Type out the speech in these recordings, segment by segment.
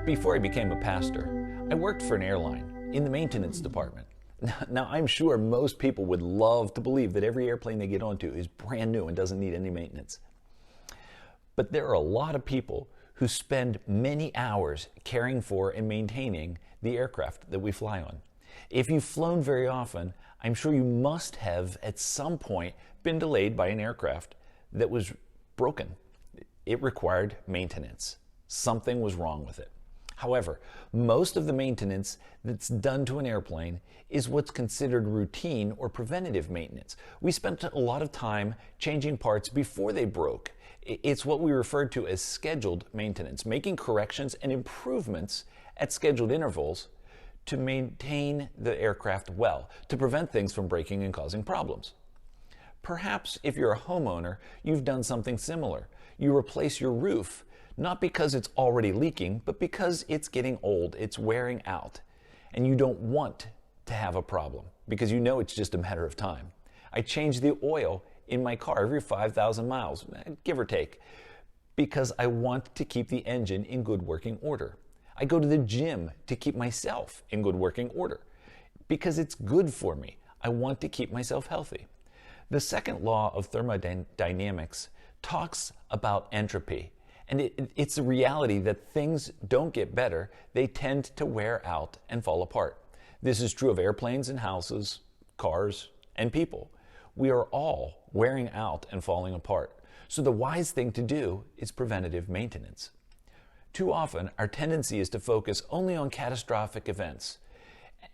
Before I became a pastor, I worked for an airline in the maintenance department. Now, I'm sure most people would love to believe that every airplane they get onto is brand new and doesn't need any maintenance. But there are a lot of people who spend many hours caring for and maintaining the aircraft that we fly on. If you've flown very often, I'm sure you must have at some point been delayed by an aircraft that was broken. It required maintenance. Something was wrong with it. However, most of the maintenance that's done to an airplane is what's considered routine or preventative maintenance. We spent a lot of time changing parts before they broke. It's what we refer to as scheduled maintenance, making corrections and improvements at scheduled intervals to maintain the aircraft well, to prevent things from breaking and causing problems. Perhaps if you're a homeowner, you've done something similar. You replace your roof not because it's already leaking, but because it's getting old, it's wearing out, and you don't want to have a problem because you know it's just a matter of time. I change the oil in my car every 5,000 miles, give or take, because I want to keep the engine in good working order. I go to the gym to keep myself in good working order because it's good for me. I want to keep myself healthy. The second law of thermodynamics talks about entropy. And it's a reality that things don't get better, they tend to wear out and fall apart. This is true of airplanes and houses, cars, and people. We are all wearing out and falling apart. So the wise thing to do is preventative maintenance. Too often, our tendency is to focus only on catastrophic events.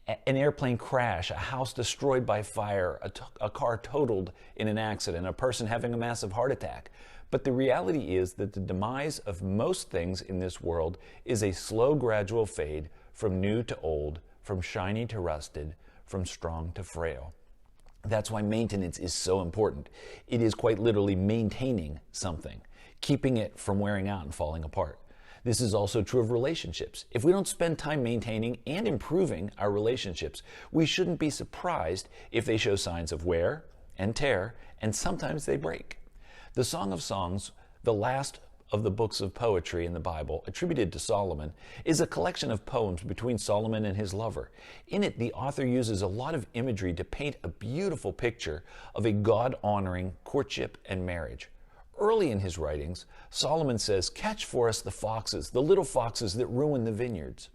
An airplane crash, a house destroyed by fire, a car totaled in an accident, a person having a massive heart attack. But the reality is that the demise of most things in this world is a slow, gradual fade from new to old, from shiny to rusted, from strong to frail. That's why maintenance is so important. It is quite literally maintaining something, keeping it from wearing out and falling apart. This is also true of relationships. If we don't spend time maintaining and improving our relationships, we shouldn't be surprised if they show signs of wear and tear, and sometimes they break. The Song of Songs, the last of the books of poetry in the Bible, attributed to Solomon, is a collection of poems between Solomon and his lover. In it, the author uses a lot of imagery to paint a beautiful picture of a God-honoring courtship and marriage. Early in his writings, Solomon says, "Catch for us the foxes, the little foxes that ruin the vineyards."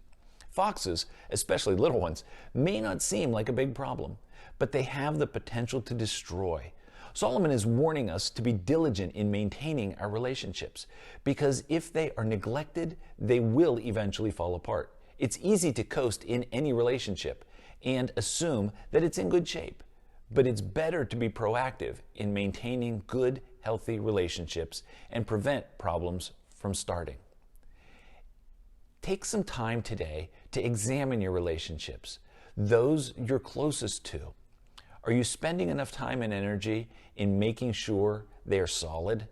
Foxes, especially little ones, may not seem like a big problem, but they have the potential to destroy. Solomon is warning us to be diligent in maintaining our relationships, because if they are neglected, they will eventually fall apart. It's easy to coast in any relationship and assume that it's in good shape, but it's better to be proactive in maintaining good, healthy relationships and prevent problems from starting. Take some time today to examine your relationships, those you're closest to. Are you spending enough time and energy in making sure they are solid?